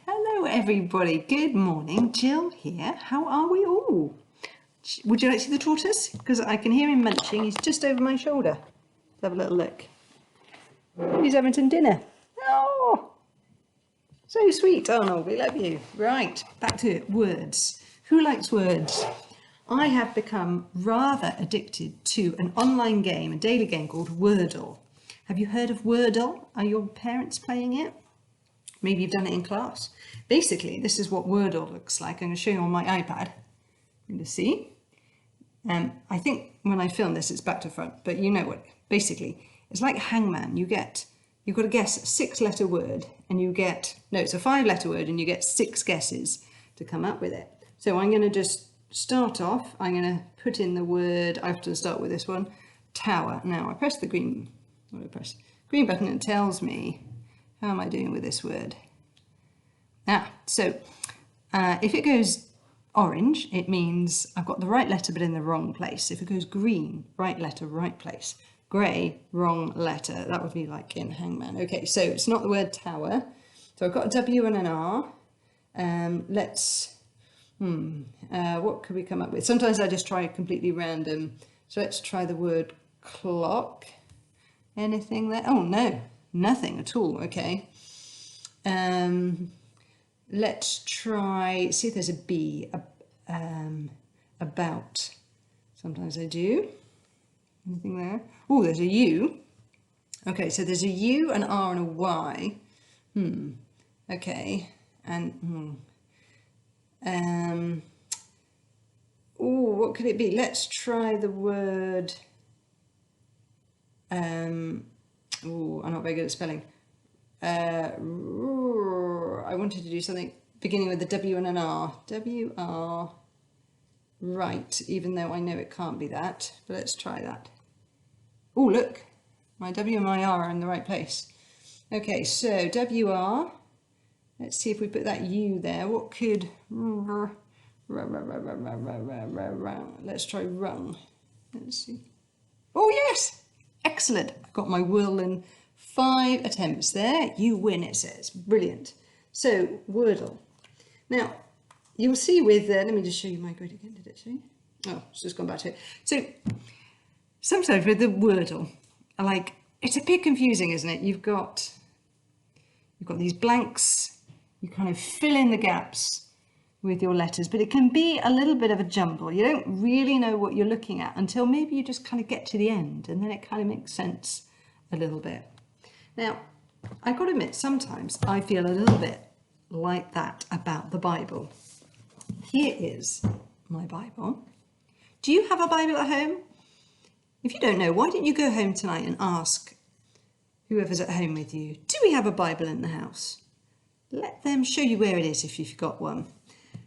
Hello everybody, good morning, Jill here. How are we all? Would you like to see the tortoise? Because I can hear him munching, he's just over my shoulder. Let's have a little look. He's having some dinner. Oh, so sweet. Arnold, we love you. Right, back to it. Words. Who likes words? I have become rather addicted to an online game, a daily game called Wordle. Have you heard of Wordle? Are your parents playing it? Maybe you've done it in class. Basically, this is what Wordle looks like. I'm going to show you on my iPad. You're going to see. I think when I film this, it's back to front, but you know what? Basically, it's like Hangman. You've got to guess a 6-letter word, and it's a 5-letter word, and you get 6 guesses to come up with it. So I'm going to just start off. I'm going to put in the word. I often start with this one, tower. Now I press the green. Green button, and it tells me how am I doing with this word. So if it goes orange, it means I've got the right letter but in the wrong place. If it goes green, right letter, right place. Grey, wrong letter. That would be like in Hangman. Okay, so it's not the word tower. So I've got a W and an R. What could we come up with? Sometimes I just try completely random. So let's try the word clock. Anything there? Oh no, nothing at all. Okay. Let's try, see if there's a B, about. Sometimes I do. Anything there? Oh, there's a U. Okay, so there's a U, an R and a Y. Okay. And what could it be? Let's try the word I'm not very good at spelling. I wanted to do something beginning with a W and an R. W-R, right, even though I know it can't be that, but let's try that. Oh, look, my W and my R are in the right place. Okay, so W-R, let's see if we put that U there. What could, let's try rung. Let's see. Oh, yes. Excellent. I've got my whirl in 5 attempts there. You win, it says. Brilliant. So, Wordle. Now, you'll see with, let me just show you my grid again. Did it show you? Oh, it's just gone back to it. So, sometimes with the Wordle, it's a bit confusing, isn't it? You've got these blanks. You kind of fill in the gaps with your letters, but it can be a little bit of a jumble. You don't really know what you're looking at until maybe you just kind of get to the end, and then it kind of makes sense a little bit. Now, I've got to admit, sometimes I feel a little bit like that about the Bible. Here is my Bible. Do you have a Bible at home? If you don't know, why don't you go home tonight and ask whoever's at home with you, do we have a Bible in the house? Let them show you where it is if you've got one.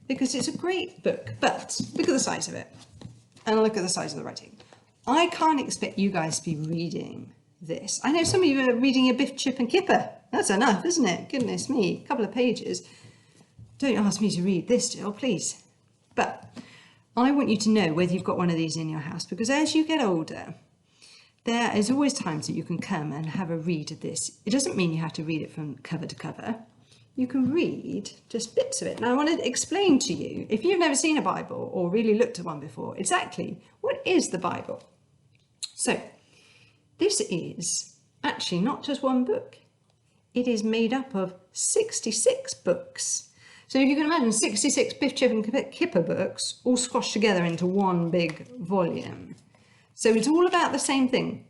Because it's a great book, but look at the size of it, and look at the size of the writing. I can't expect you guys to be reading this. I know some of you are reading a Biff, Chip and Kipper. That's enough, isn't it? Goodness me, a couple of pages. Don't ask me to read this, Jill, please. But I want you to know whether you've got one of these in your house, because as you get older, there is always times that you can come and have a read of this. It doesn't mean you have to read it from cover to cover. You can read just bits of it. Now I want to explain to you, if you've never seen a Bible or really looked at one before, exactly what is the Bible. So this is actually not just one book. It is made up of 66 books. So if you can imagine 66 Biff, Chip and Kipper books all squashed together into one big volume. So it's all about the same thing,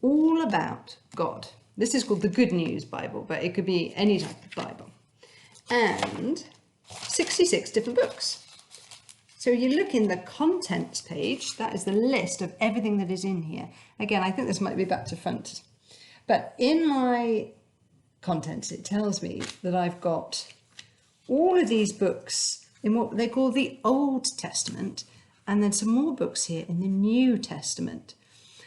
all about God. This is called the Good News Bible, but it could be any type of Bible. And 66 different books. So you look in the contents page, that is the list of everything that is in here. Again, I think this might be back to front. But in my contents, it tells me that I've got all of these books in what they call the Old Testament, and then some more books here in the New Testament.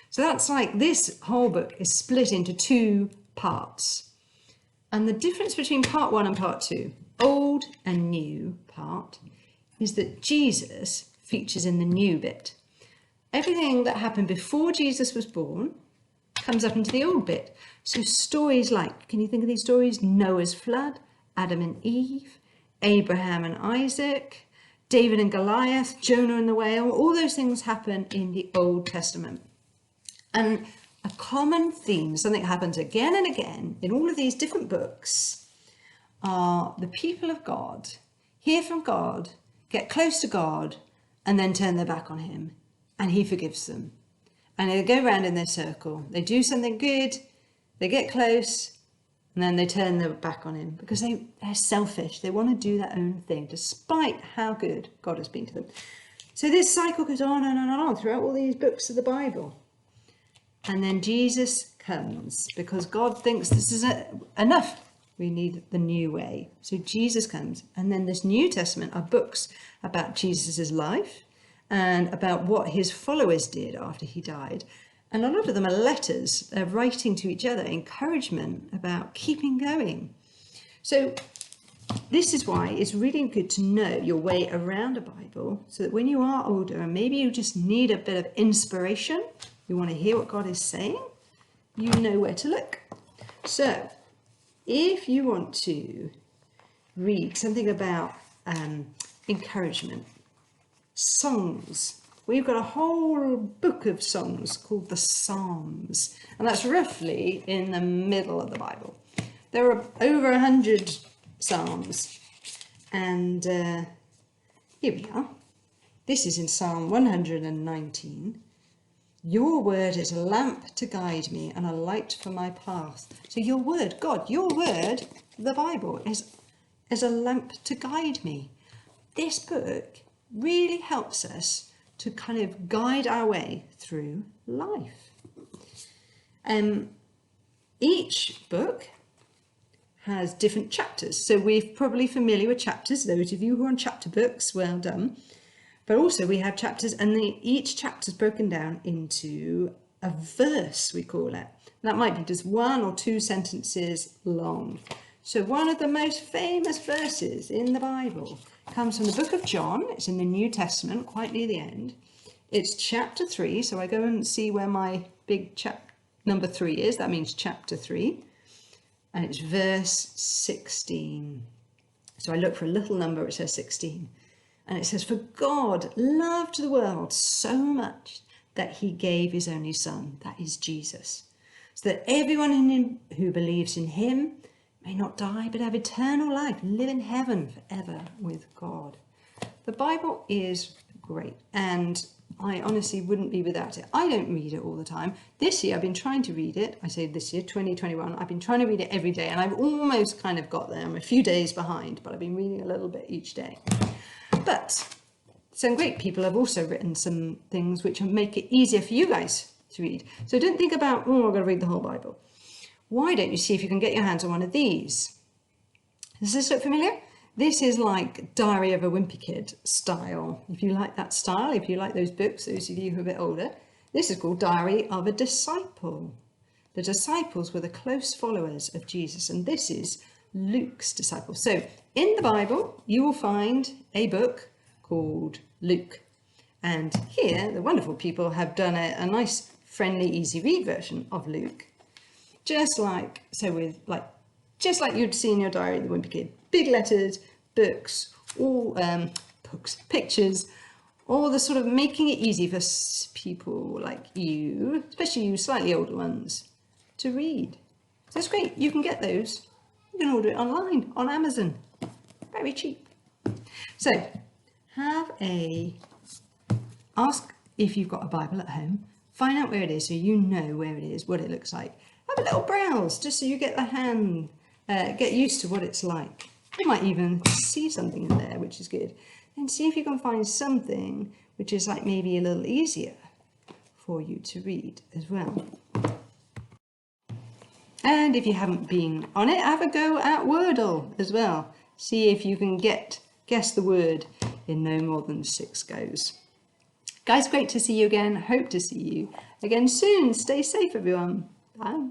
So that's like this whole book is split into 2 parts. And the difference between part 1 and part 2, old and new part, is that Jesus features in the new bit. Everything that happened before Jesus was born comes up into the old bit. So stories like, can you think of these stories? Noah's flood, Adam and Eve, Abraham and Isaac, David and Goliath, Jonah and the whale. All those things happen in the Old Testament. And a common theme, something happens again and again in all of these different books, are the people of God hear from God, get close to God, and then turn their back on him, and he forgives them. And they go around in their circle. They do something good, they get close, and then they turn their back on him because they're selfish. They want to do their own thing, despite how good God has been to them. So this cycle goes on and on and on throughout all these books of the Bible. And then Jesus comes because God thinks this is enough. We need the new way. So Jesus comes. And then this New Testament are books about Jesus's life and about what his followers did after he died. And a lot of them are letters, writing to each other, encouragement about keeping going. So this is why it's really good to know your way around a Bible so that when you are older and maybe you just need a bit of inspiration, you want to hear what God is saying, you know where to look. So if you want to read something about encouragement, songs, we've got a whole book of songs called the Psalms, and that's roughly in the middle of the Bible. There are over 100 Psalms, and here we are. This is in Psalm 119. Your word is a lamp to guide me and a light for my path. So your word, God, your word, the Bible, is a lamp to guide me. This book really helps us to kind of guide our way through life. Each book has different chapters. So we're probably familiar with chapters. Those of you who are on chapter books, well done. But also we have chapters, and each chapter is broken down into a verse, we call it. That might be just 1 or 2 sentences long. So one of the most famous verses in the Bible comes from the book of John. It's in the New Testament, quite near the end. It's chapter 3. So I go and see where my big number 3 is. That means chapter 3. And it's verse 16. So I look for a little number, it says 16. And it says, for God loved the world so much that he gave his only son, that is Jesus, so that everyone who believes in him may not die, but have eternal life, live in heaven forever with God. The Bible is great, and I honestly wouldn't be without it. I don't read it all the time. This year I've been trying to read it. I say this year, 2021, I've been trying to read it every day, and I've almost kind of got there. I'm a few days behind, but I've been reading a little bit each day. But some great people have also written some things which make it easier for you guys to read. So don't think about, oh, I've got to read the whole Bible. Why don't you see if you can get your hands on one of these? Does this look familiar? This is like Diary of a Wimpy Kid style. If you like that style, if you like those books, those of you who are a bit older, this is called Diary of a Disciple. The disciples were the close followers of Jesus, and this is Luke's disciples. So in the Bible, you will find a book called Luke. And here, the wonderful people have done a nice, friendly, easy read version of Luke. Just like you'd see in your Diary of the Wimpy Kid. Big letters, books, all pictures, all the sort of making it easy for people like you, especially you slightly older ones, to read. So it's great. You can get those. You can order it online on Amazon. Very cheap. So ask if you've got a Bible at home. Find out where it is so you know where it is, what it looks like. Have a little browse just so you get get used to what it's like. You might even see something in there, which is good. Then see if you can find something which is like maybe a little easier for you to read as well. And if you haven't been on it, have a go at Wordle as well. See if you can guess the word in no more than 6 goes. Guys, great to see you again. Hope to see you again soon. Stay safe, everyone. Bye.